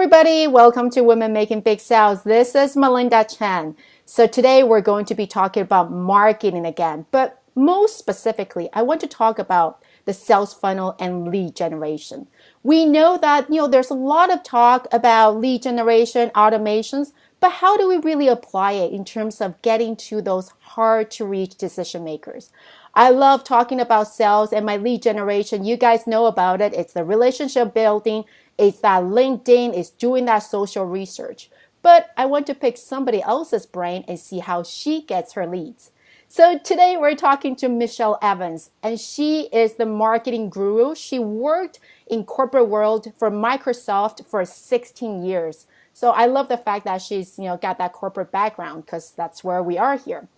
everybody, welcome to Women Making Big Sales. This is Melinda Chen. So today we're going to be talking about marketing again, but most specifically, I want to talk about the sales funnel and lead generation. We know that, there's a lot of talk about lead generation, automations, but how do we really apply it in terms of getting to those hard to reach decision makers? I love talking about sales and my lead generation. You guys know about it. It's the relationship building. It's that LinkedIn. It's doing that social research. But I want to pick somebody else's brain and see how she gets her leads. So today we're talking to Michelle Evans, and she is the marketing guru. She worked in corporate world for Microsoft for 16 years. So I love the fact that she's, got that corporate background because that's where we are here.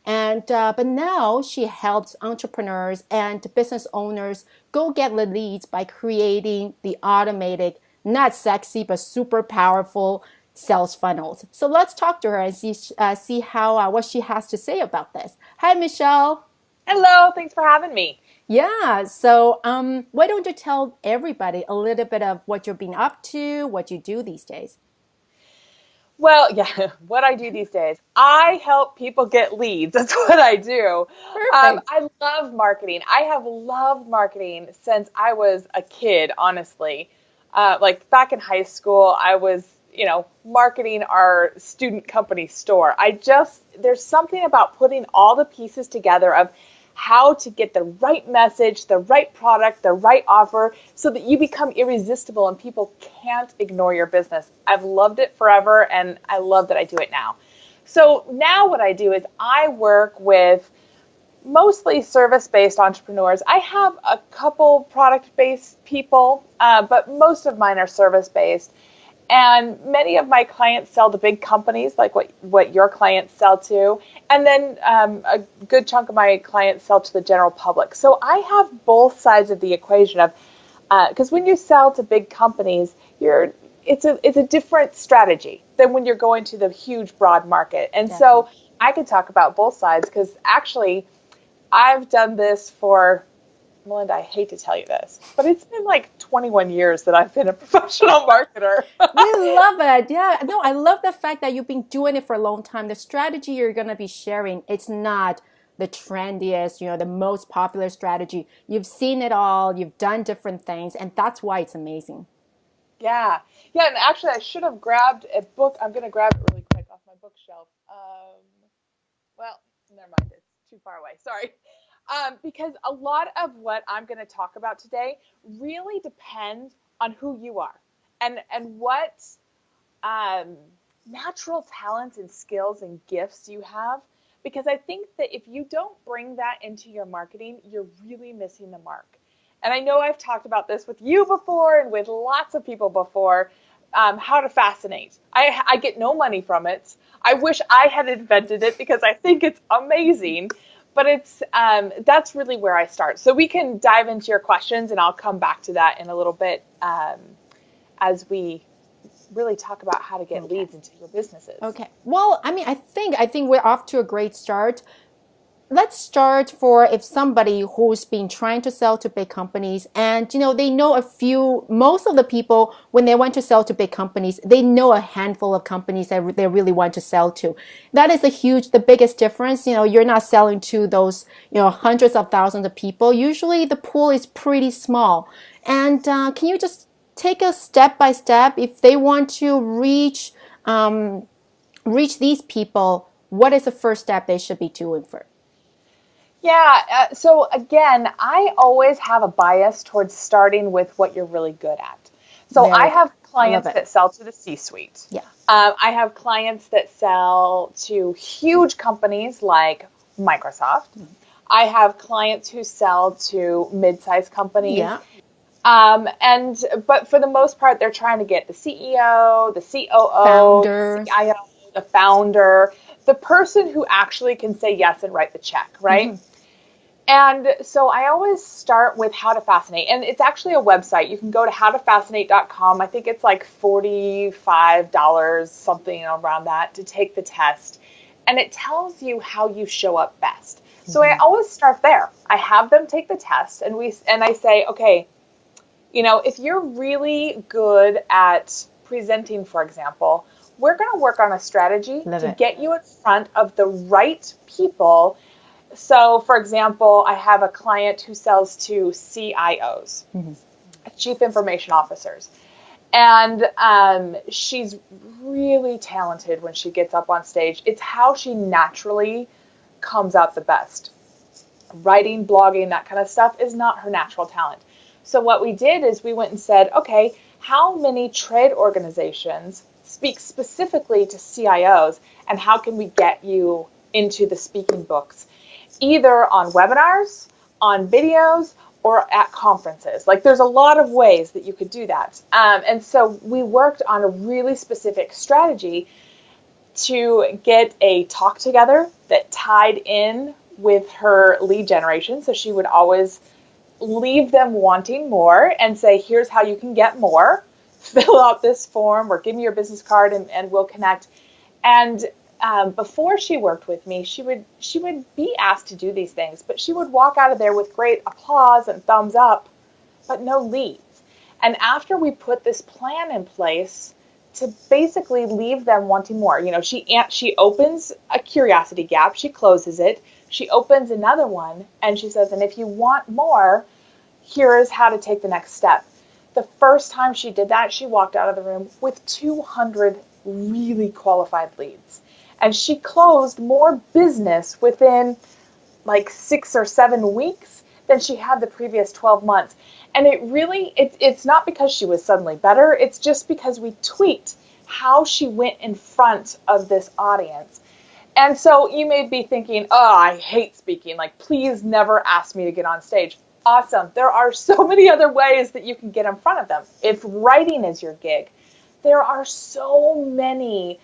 And but now she helps entrepreneurs and business owners go get the leads by creating the automated, not sexy, but super powerful sales funnels. So let's talk to her and see how what she has to say about this. Hi, Michelle. Hello. Thanks for having me. Yeah. So why don't you tell everybody a little bit of what you've been up to, what you do these days? Well, yeah, what I do these days, I help people get leads. That's what I do. Perfect. I love marketing. I have loved marketing since I was a kid, honestly. Like back in high school, I was, marketing our student company store. There's something about putting all the pieces together of how to get the right message, the right product, the right offer so that you become irresistible and people can't ignore your business. I've loved it forever and I love that I do it now. So now what I do is I work with mostly service-based entrepreneurs. I have a couple product-based people, but most of mine are service-based. And many of my clients sell to big companies, like what your clients sell to. And then a good chunk of my clients sell to the general public. So I have both sides of the equation of, because when you sell to big companies, it's a different strategy than when you're going to the huge broad market. And so I could talk about both sides because actually I've done this for, Melinda, I hate to tell you this, but it's been like 21 years that I've been a professional marketer. We love it. Yeah. No, I love the fact that you've been doing it for a long time. The strategy you're going to be sharing, it's not the trendiest, the most popular strategy. You've seen it all. You've done different things. And that's why it's amazing. Yeah. Yeah. And actually, I should have grabbed a book. I'm going to grab it really quick off my bookshelf. Well, never mind. It's too far away. Sorry. Because a lot of what I'm going to talk about today really depends on who you are and what natural talents and skills and gifts you have. Because I think that if you don't bring that into your marketing, you're really missing the mark. And I know I've talked about this with you before and with lots of people before, how to fascinate. I get no money from it. I wish I had invented it because I think it's amazing. But that's really where I start. So we can dive into your questions, and I'll come back to that in a little bit as we really talk about how to get leads into your businesses. Okay. Well, I think we're off to a great start. Let's start for if somebody who's been trying to sell to big companies and, they know most of the people, when they want to sell to big companies, they know a handful of companies that they really want to sell to. That is the biggest difference. You're not selling to those, hundreds of thousands of people. Usually the pool is pretty small. And can you just take a step by step if they want to reach these people? What is the first step they should be doing first? Yeah. So again, I always have a bias towards starting with what you're really good at. So I have clients that sell to the C-suite. Yeah. I have clients that sell to huge companies like Microsoft. Mm-hmm. I have clients who sell to mid-sized companies. Yeah. But for the most part, they're trying to get the CEO, the COO, the CIO, the founder, the person who actually can say yes and write the check, right? Mm-hmm. And so I always start with How to Fascinate. And it's actually a website. You can go to howtofascinate.com. I think it's like $45, something around that, to take the test. And it tells you how you show up best. Mm-hmm. So I always start there. I have them take the test and I say, okay, if you're really good at presenting, for example, we're going to work on a strategy Love to it. get you in front of the right people. So, for example, I have a client who sells to CIOs, Chief Information Officers. And she's really talented when she gets up on stage. It's how she naturally comes out the best. Writing, blogging, that kind of stuff is not her natural talent. So what we did is we went and said, okay, how many trade organizations speak specifically to CIOs, and how can we get you into the speaking books, either on webinars, on videos, or at conferences? Like, there's a lot of ways that you could do that. And so we worked on a really specific strategy to get a talk together that tied in with her lead generation. So she would always leave them wanting more and say, here's how you can get more. Fill out this form or give me your business card and we'll connect. And before she worked with me, she would be asked to do these things, but she would walk out of there with great applause and thumbs up, but no leads. And after we put this plan in place to basically leave them wanting more, you know, she opens a curiosity gap, she closes it, she opens another one, and she says, and if you want more, here's how to take the next step. The first time she did that, she walked out of the room with 200 really qualified leads. And she closed more business within like 6 or 7 weeks than she had the previous 12 months. And it's not because she was suddenly better. It's just because we tweaked how she went in front of this audience. And so you may be thinking, oh, I hate speaking. Like, please never ask me to get on stage. Awesome. There are so many other ways that you can get in front of them. If writing is your gig, there are so many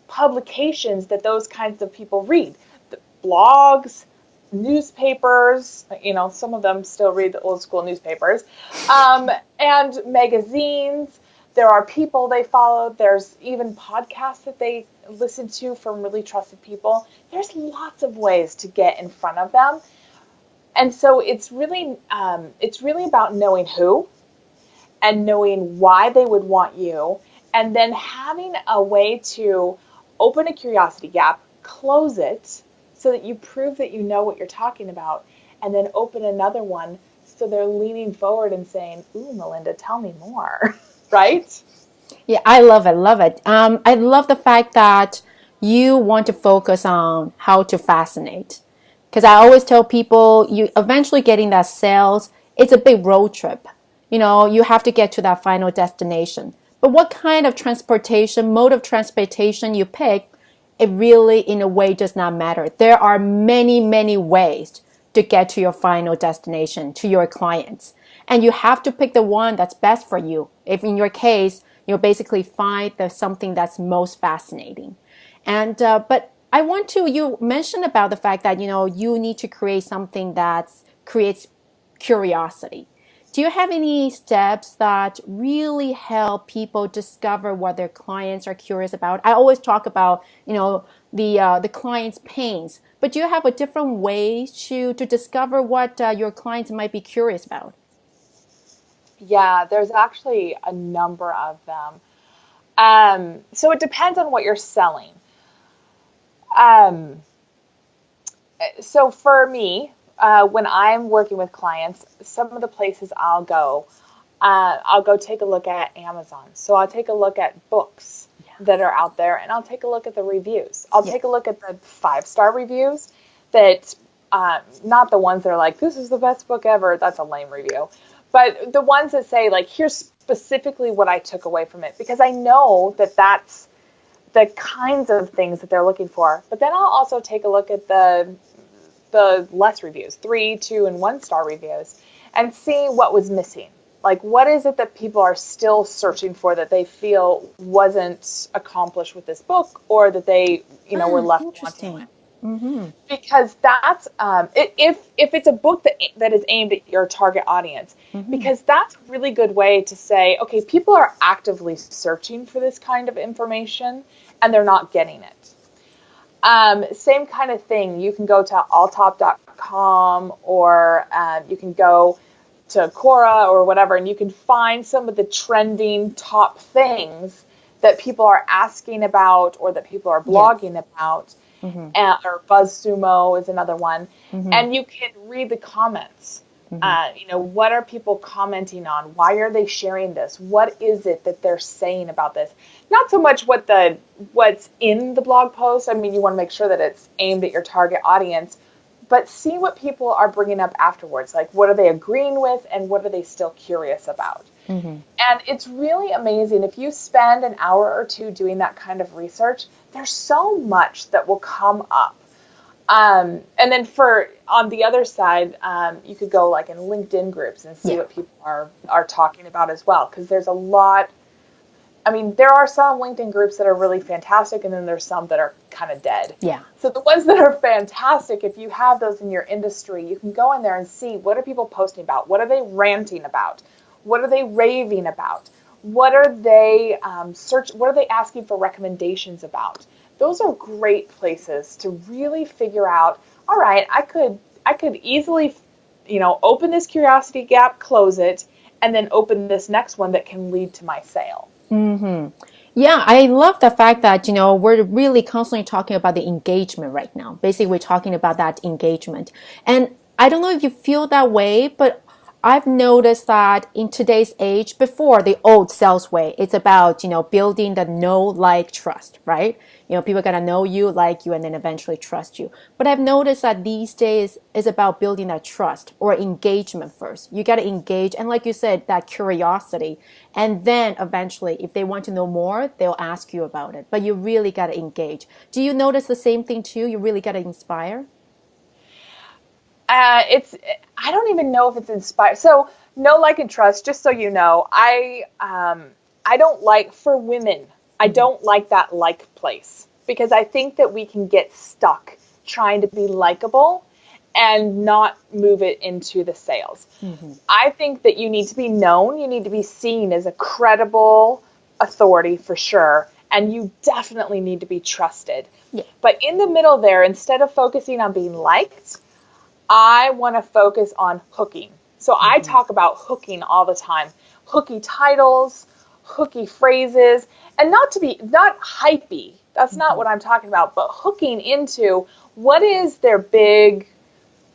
publications that those kinds of people read. The blogs, newspapers, you know, some of them still read the old school newspapers, and magazines. There are people they follow. There's even podcasts that they listen to from really trusted people. There's lots of ways to get in front of them. And so it's really about knowing who and knowing why they would want you, and then having a way to open a curiosity gap, close it so that you prove that you know what you're talking about, and then open another one so they're leaning forward and saying, ooh, Melinda, tell me more, right? Yeah, I love it. Love it. I love the fact that you want to focus on how to fascinate. Because I always tell people, you eventually getting that sales, it's a big road trip. You know, you have to get to that final destination. But what kind of transportation, mode of transportation you pick, it really, in a way, does not matter. There are many, many ways to get to your final destination, to your clients. And you have to pick the one that's best for you. If in your case, you basically find something that's most fascinating. And but I want to, you mentioned about the fact that, you know, you need to create something that creates curiosity. Do you have any steps that really help people discover what their clients are curious about? I always talk about, you know, the client's pains, but do you have a different way to discover what your clients might be curious about? Yeah, there's actually a number of them. So it depends on what you're selling. Um, so for me, when I'm working with clients, some of the places I'll go take a look at Amazon. So I'll take a look at books that are out there, and I'll take a look at the reviews. I'll take a look at the 5-star reviews that, not the ones that are like, this is the best book ever. That's a lame review. But the ones that say, like, here's specifically what I took away from it, because I know that that's the kinds of things that they're looking for. But then I'll also take a look at the less reviews, 3, 2, and 1-star reviews, and see what was missing. Like, what is it that people are still searching for that they feel wasn't accomplished with this book, or that they, were left wanting with? Mm-hmm. Because that's if it's a book that is aimed at your target audience, because that's a really good way to say, okay, people are actively searching for this kind of information and they're not getting it. Same kind of thing. You can go to alltop.com, or you can go to Quora or whatever, and you can find some of the trending top things that people are asking about or that people are blogging about. Or BuzzSumo is another one. And you can read the comments. What are people commenting on? Why are they sharing this? What is it that they're saying about this? Not so much what's in the blog post. I mean, you want to make sure that it's aimed at your target audience, but see what people are bringing up afterwards. Like, what are they agreeing with and what are they still curious about? And it's really amazing. If you spend an hour or two doing that kind of research, there's so much that will come up. And then on the other side, you could go like in LinkedIn groups and see what people are talking about as well. Because there's a lot. I mean, there are some LinkedIn groups that are really fantastic, and then there's some that are kind of dead. Yeah. So the ones that are fantastic, if you have those in your industry, you can go in there and see what are people posting about? What are they ranting about? What are they raving about? What are they what are they asking for recommendations about? Those are great places to really figure out, all right, I could easily, open this curiosity gap, close it, and then open this next one that can lead to my sale. Yeah, I love the fact that, we're really constantly talking about the engagement right now. Basically, we're talking about that engagement. And I don't know if you feel that way, but I've noticed that in today's age, before the old sales way, it's about, building the know, like, trust, right? People gotta know you, like you, and then eventually trust you. But I've noticed that these days is about building that trust or engagement first. You gotta engage. And like you said, that curiosity. And then eventually, if they want to know more, they'll ask you about it. But you really gotta engage. Do you notice the same thing too? You really gotta inspire? I don't even know if it's inspired. So know, like, and trust, just so you know, I don't like, for women, I don't like that like place, because I think that we can get stuck trying to be likable and not move it into the sales. I think that you need to be known. You need to be seen as a credible authority for sure. And you definitely need to be trusted. Yeah. But in the middle there, instead of focusing on being liked, I want to focus on hooking. So I talk about hooking all the time. Hooky titles, hooky phrases, and not hypey. That's not what I'm talking about, but hooking into what is their big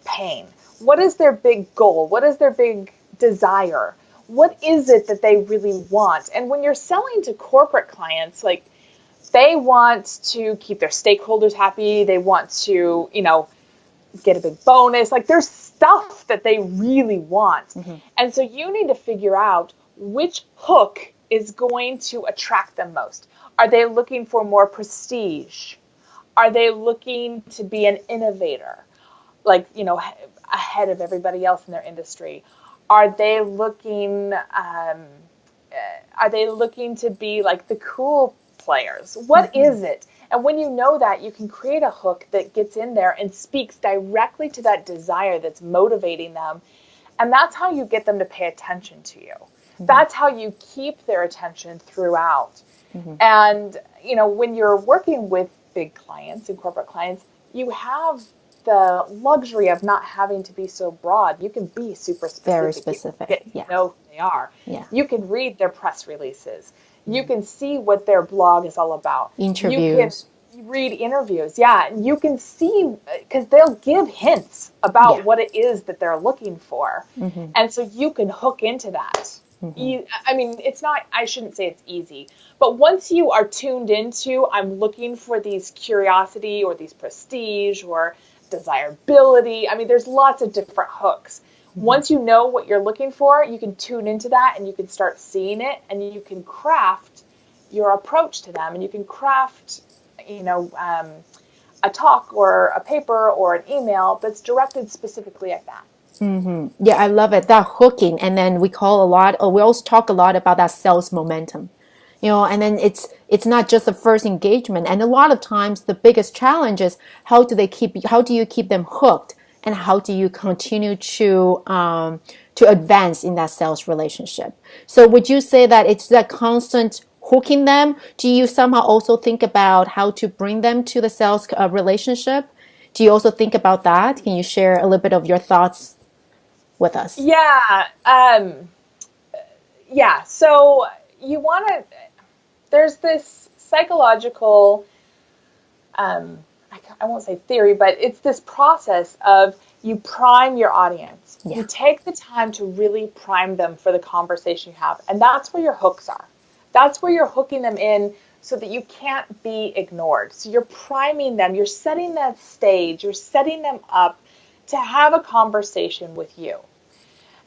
pain? What is their big goal? What is their big desire? What is it that they really want? And when you're selling to corporate clients, like, they want to keep their stakeholders happy. They want to, get a big bonus. Like, there's stuff that they really want. And so you need to figure out which hook is going to attract them most. Are they looking for more prestige? Are they looking to be an innovator, like, ahead of everybody else in their industry? Are they looking to be like the cool players? What is it? And when you know that, you can create a hook that gets in there and speaks directly to that desire that's motivating them. And that's how you get them to pay attention to you. That's how you keep their attention throughout. And, when you're working with big clients and corporate clients, you have the luxury of not having to be so broad. You can be super specific. Very specific. You can know who they are. Yeah. You can read their press releases. You can see what their blog is all about. Interviews. You can read interviews. Yeah. And you can see, because they'll give hints about what it is that they're looking for. And so you can hook into that. I mean, I shouldn't say it's easy, but once you are tuned into, I'm looking for these curiosity or these prestige or desirability. I mean, there's lots of different hooks. Once you know what you're looking for, you can tune into that and you can start seeing it, and you can craft your approach to them, and you can craft, a talk or a paper or an email that's directed specifically at that. Yeah, I love it. That hooking. And then we also talk a lot about that sales momentum. And then it's not just the first engagement. And a lot of times the biggest challenge is how do you keep them hooked, and how do you continue to advance in that sales relationship? So would you say that it's that constant hooking them? Do you somehow also think about how to bring them to the sales relationship? Do you also think about that? Can you share a little bit of your thoughts with us? Yeah. So you want to, there's this psychological, I won't say theory, but it's this process of you prime your audience. Yeah. You take the time to really prime them for the conversation you have. And that's where your hooks are. That's where you're hooking them in so that you can't be ignored. So you're priming them. You're setting that stage. You're setting them up to have a conversation with you.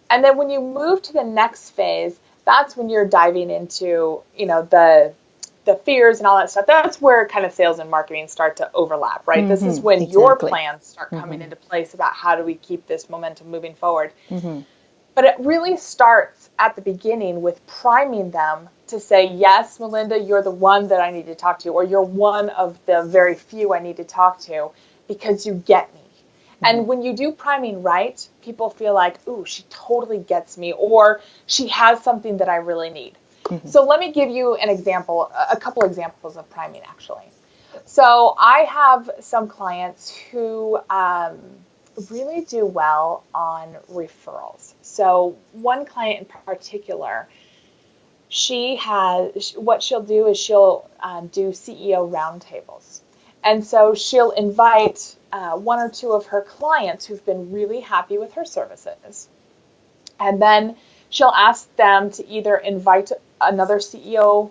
And then when you move to the next phase, that's when you're diving into, the fears and all that stuff. That's where kind of sales and marketing start to overlap, right? Mm-hmm. This is when your plans start coming into place about how do we keep this momentum moving forward. Mm-hmm. But it really starts at the beginning with priming them to say, yes, Melinda, you're the one that I need to talk to, or you're one of the very few I need to talk to because you get me. Mm-hmm. And when you do priming right, people feel like, ooh, she totally gets me, or she has something that I really need. Mm-hmm. So let me give you an example, a couple examples of priming, actually. So I have some clients who really do well on referrals. So one client in particular, what she'll do is she'll do CEO roundtables. And so she'll invite one or two of her clients who've been really happy with her services. And then she'll ask them to either invite another CEO,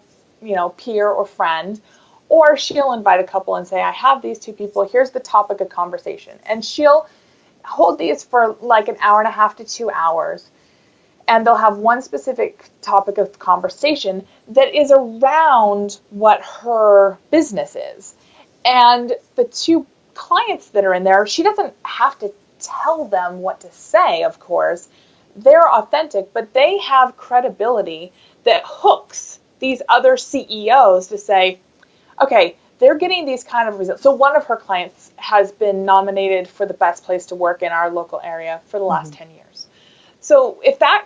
peer or friend, or she'll invite a couple and say, I have these two people, here's the topic of conversation. And she'll hold these for like an hour and a half to 2 hours. And they'll have one specific topic of conversation that is around what her business is. And the two clients that are in there, she doesn't have to tell them what to say, of course. They're authentic, but they have credibility that hooks these other CEOs to say, okay, they're getting these kind of results. So one of her clients has been nominated for the best place to work in our local area for the last 10 years. So if that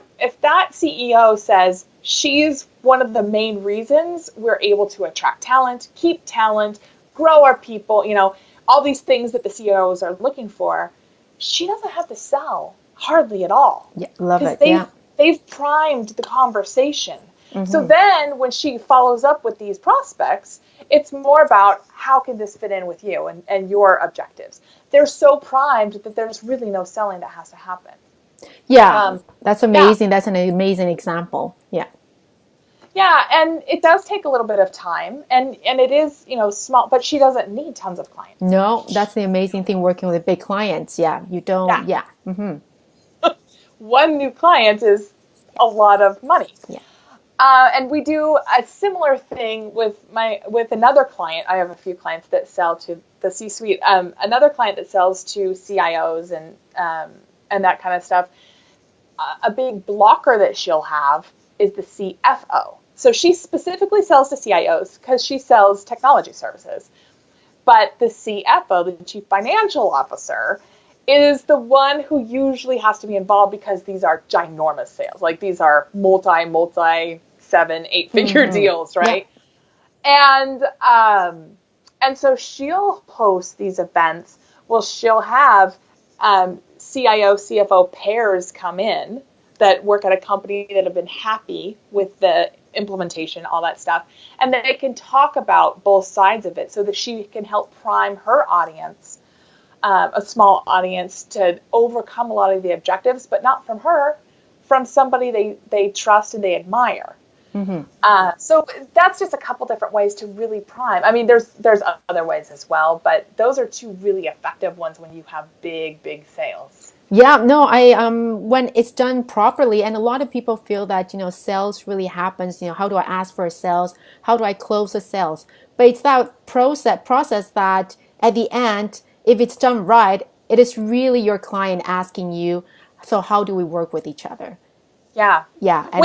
CEO says she's one of the main reasons we're able to attract talent, keep talent, grow our people, all these things that the CEOs are looking for, she doesn't have to sell hardly at all. Yeah, love it. They've primed the conversation. Mm-hmm. So then when she follows up with these prospects, it's more about how can this fit in with you and your objectives. They're so primed that there's really no selling that has to happen. Yeah, that's amazing. Yeah. That's an amazing example. Yeah. Yeah, and it does take a little bit of time, and it is, small, but she doesn't need tons of clients. No, that's the amazing thing working with big clients. Yeah, you don't, yeah. Mm-hmm. One new client is a lot of money. Yeah. And we do a similar thing with another client. I have a few clients that sell to the C-suite. Another client that sells to CIOs and that kind of stuff. A big blocker that she'll have is the CFO. So she specifically sells to CIOs because she sells technology services. But the CFO, the Chief Financial Officer, is the one who usually has to be involved because these are ginormous sales. Like these are multi 7-8 figure deals, right? Yeah. And so she'll host these events. Well, she'll have CIO, CFO pairs come in that work at a company that have been happy with the implementation, all that stuff. And they can talk about both sides of it so that she can help prime her audience, a small audience, to overcome a lot of the objectives, but not from her, from somebody they trust and they admire. Mm-hmm. So that's just a couple different ways to really prime. I mean, there's other ways as well, but those are two really effective ones when you have big sales. Yeah, no, when it's done properly, and a lot of people feel that, sales really happens, how do I ask for a sales? How do I close the sales? But it's that process that at the end, if it's done right, it is really your client asking you, so how do we work with each other? Yeah. Yeah. I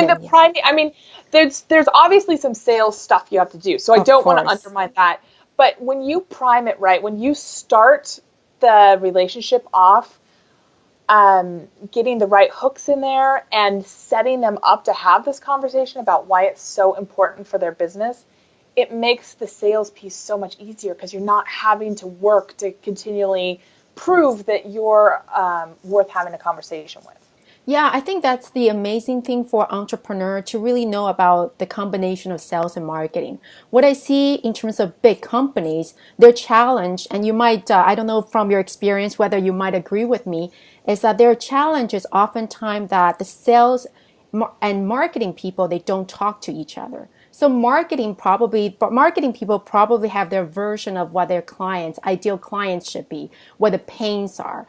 mean, there's obviously some sales stuff you have to do. So I don't want to undermine that. But when you prime it right, when you start the relationship off, getting the right hooks in there and setting them up to have this conversation about why it's so important for their business, it makes the sales piece so much easier because you're not having to work to continually prove that you're worth having a conversation with. Yeah, I think that's the amazing thing for entrepreneur to really know about the combination of sales and marketing. What I see in terms of big companies, their challenge, and you might, I don't know from your experience whether you might agree with me, is that their challenge is oftentimes that the sales and marketing people, they don't talk to each other. So marketing people probably have their version of what their clients, ideal clients should be, what the pains are,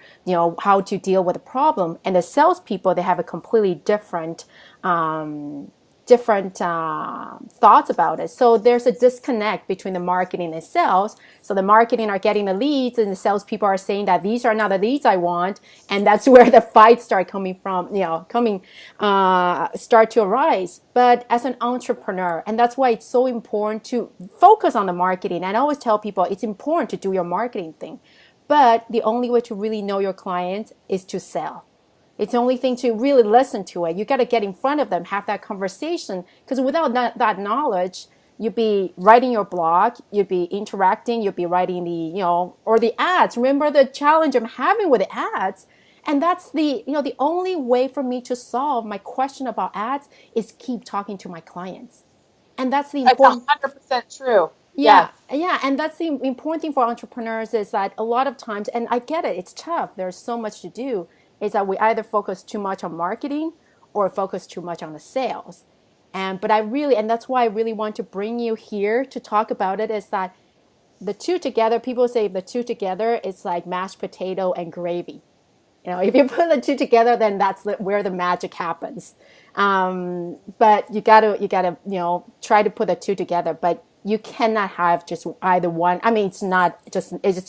how to deal with a problem. And the salespeople, they have a completely different thoughts about it. So there's a disconnect between the marketing and sales. So the marketing are getting the leads, and the salespeople are saying that these are not the leads I want, and that's where the fights start coming from. Start to arise. But as an entrepreneur, and that's why it's so important to focus on the marketing. And I always tell people it's important to do your marketing thing, but the only way to really know your clients is to sell. It's the only thing to really listen to it. You got to get in front of them, have that conversation. Because without that knowledge, you'd be writing your blog, you'd be interacting, you'd be writing or the ads. Remember the challenge I'm having with the ads? And that's the only way for me to solve my question about ads is keep talking to my clients. And that's the That's important. 100% true. Yeah, Yes. yeah, and that's the important thing for entrepreneurs is that a lot of times, and I get it, it's tough. There's so much to do. Is that we either focus too much on marketing or focus too much on the sales. And that's why I really want to bring you here to talk about it. Is that the two together? People say the two together, it's like mashed potato and gravy. If you put the two together, then that's where the magic happens. But you gotta, try to put the two together. But you cannot have just either one. I mean, it's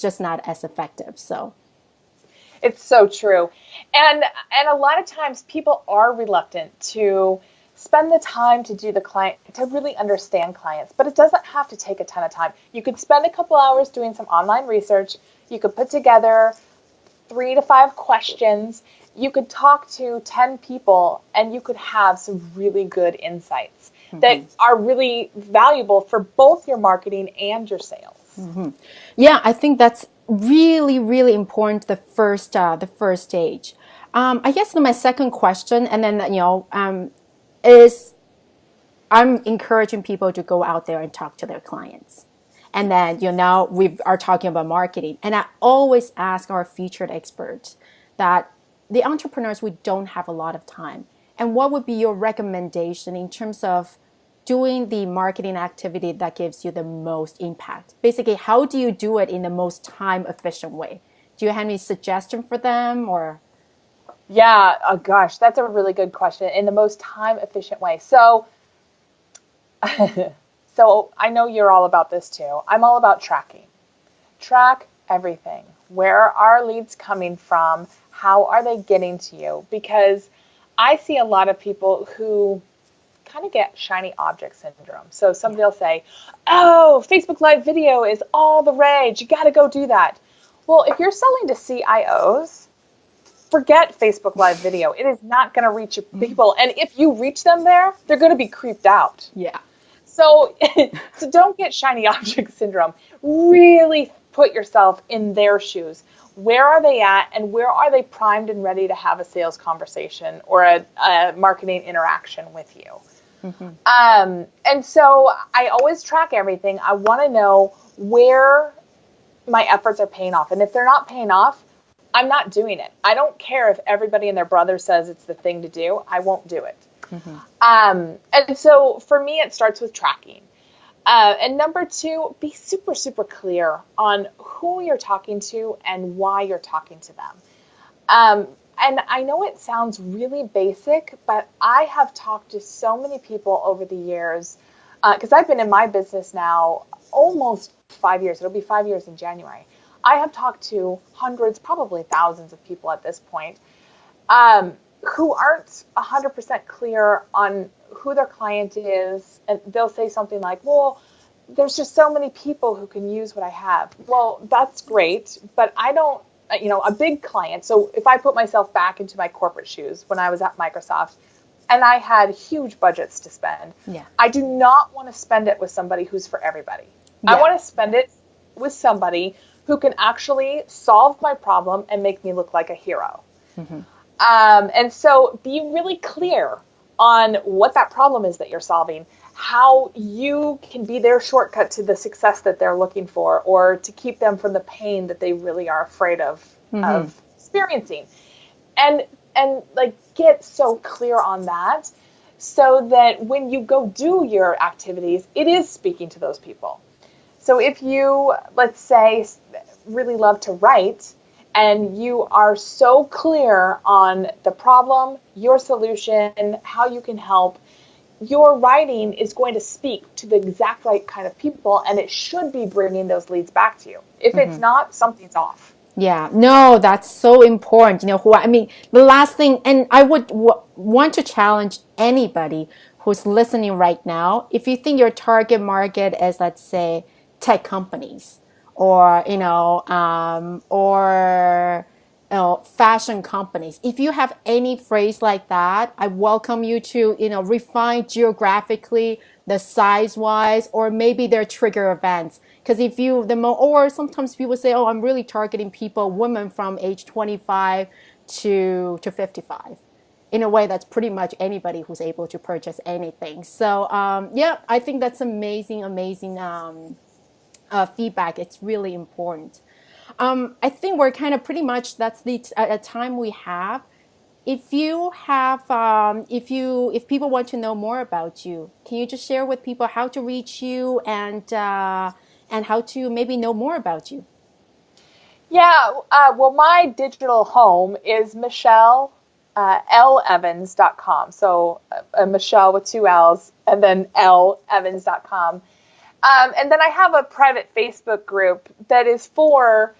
just not as effective. So, It's so true. And a lot of times people are reluctant to spend the time to do the client, to really understand clients, but it doesn't have to take a ton of time. You could spend a couple hours doing some online research. You could put together 3 to 5 questions. You could talk to 10 people and you could have some really good insights that are really valuable for both your marketing and your sales. yeah, I think that's really, really important. The first stage. I guess my second question, and then is I'm encouraging people to go out there and talk to their clients. And then, now we are talking about marketing. And I always ask our featured experts that the entrepreneurs, we don't have a lot of time. And what would be your recommendation in terms of doing the marketing activity that gives you the most impact? Basically, how do you do it in the most time efficient way? Do you have any suggestion for them or? Yeah, oh gosh, that's a really good question. In the most time efficient way. So, so I know you're all about this too. I'm all about tracking. Track everything. Where are leads coming from? How are they getting to you? Because I see a lot of people who kind of get shiny object syndrome. So somebody will say, oh, Facebook Live video is all the rage. You got to go do that. Well, if you're selling to CIOs, forget Facebook Live video. It is not going to reach your people. And if you reach them there, they're going to be creeped out. Yeah. So, so don't get shiny object syndrome. Really put yourself in their shoes. Where are they at, and where are they primed and ready to have a sales conversation or a marketing interaction with you? And so I always track everything. I want to know where my efforts are paying off. And if they're not paying off, I'm not doing it. I don't care if everybody and their brother says it's the thing to do. I won't do it. And so for me, it starts with tracking. And number 2, be super, super clear on who you're talking to and why you're talking to them. And I know it sounds really basic, but I have talked to so many people over the years, because I've been in my business now almost 5 years. It'll be 5 years in January. I have talked to hundreds, probably thousands of people at this point, who aren't 100% clear on who their client is. And they'll say something like, well, there's just so many people who can use what I have. Well, that's great, but I don't, a big client. So if I put myself back into my corporate shoes when I was at Microsoft and I had huge budgets to spend, I do not want to spend it with somebody who's for everybody. I want to spend it with somebody who can actually solve my problem and make me look like a hero. And so be really clear on what that problem is that you're solving, how you can be their shortcut to the success that they're looking for, or to keep them from the pain that they really are afraid of experiencing. And like get so clear on that so that when you go do your activities, it is speaking to those people. So if you, let's say, really love to write, and you are so clear on the problem, your solution, how you can help, your writing is going to speak to the exact right kind of people, and it should be bringing those leads back to you. If it's not, something's off. Yeah, no, that's so important. I mean, the last thing, and I would want to challenge anybody who's listening right now. If you think your target market is, let's say, tech companies, or fashion companies. If you have any phrase like that, I welcome you to refine geographically, the size wise, or maybe their trigger events. Because if you or sometimes people say, oh, I'm really targeting people, women from age 25 to 55. In a way, that's pretty much anybody who's able to purchase anything. So yeah, I think that's amazing, feedback. It's really important. I think we're kind of pretty much that's the time we have. If you have, if people want to know more about you, can you just share with people how to reach you and how to maybe know more about you? Yeah, well, my digital home is Michelle levens.com. So Michelle with two L's and then levens.com. And then I have a private Facebook group that is for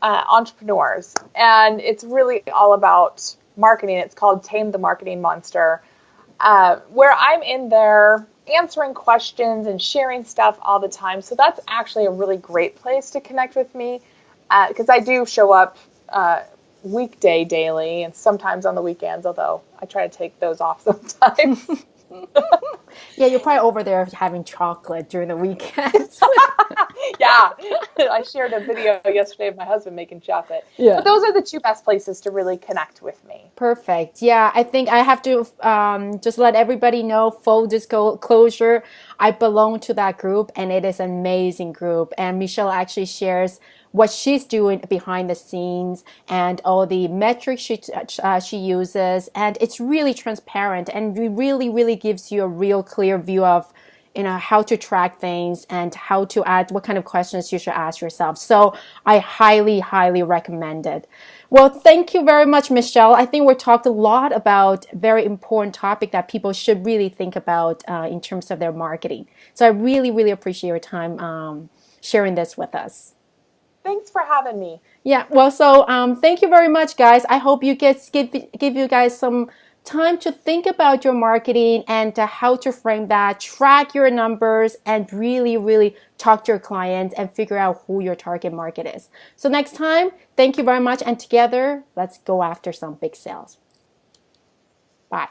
entrepreneurs, and it's really all about marketing. It's called Tame the Marketing Monster, where I'm in there answering questions and sharing stuff all the time. So that's actually a really great place to connect with me, because I do show up weekday daily and sometimes on the weekends, although I try to take those off sometimes. Yeah, you're probably over there having chocolate during the weekends. Yeah, I shared a video yesterday of my husband making chocolate. Yeah. But those are the two best places to really connect with me. Perfect. Yeah, I think I have to just let everybody know, full disclosure, I belong to that group, and it is an amazing group. And Michelle actually shares what she's doing behind the scenes and all the metrics she uses. And it's really transparent, and it really, really gives you a real clear view of how to track things and how to add what kind of questions you should ask yourself. So I highly, highly recommend it. Well, thank you very much, Michelle. I think we talked a lot about a very important topic that people should really think about in terms of their marketing. So I really, really appreciate your time sharing this with us. Thanks for having me. Yeah, well, so thank you very much, guys. I hope you give you guys some time to think about your marketing and how to frame that, track your numbers, and really, really talk to your clients and figure out who your target market is. So next time, thank you very much. And together, let's go after some big sales. Bye.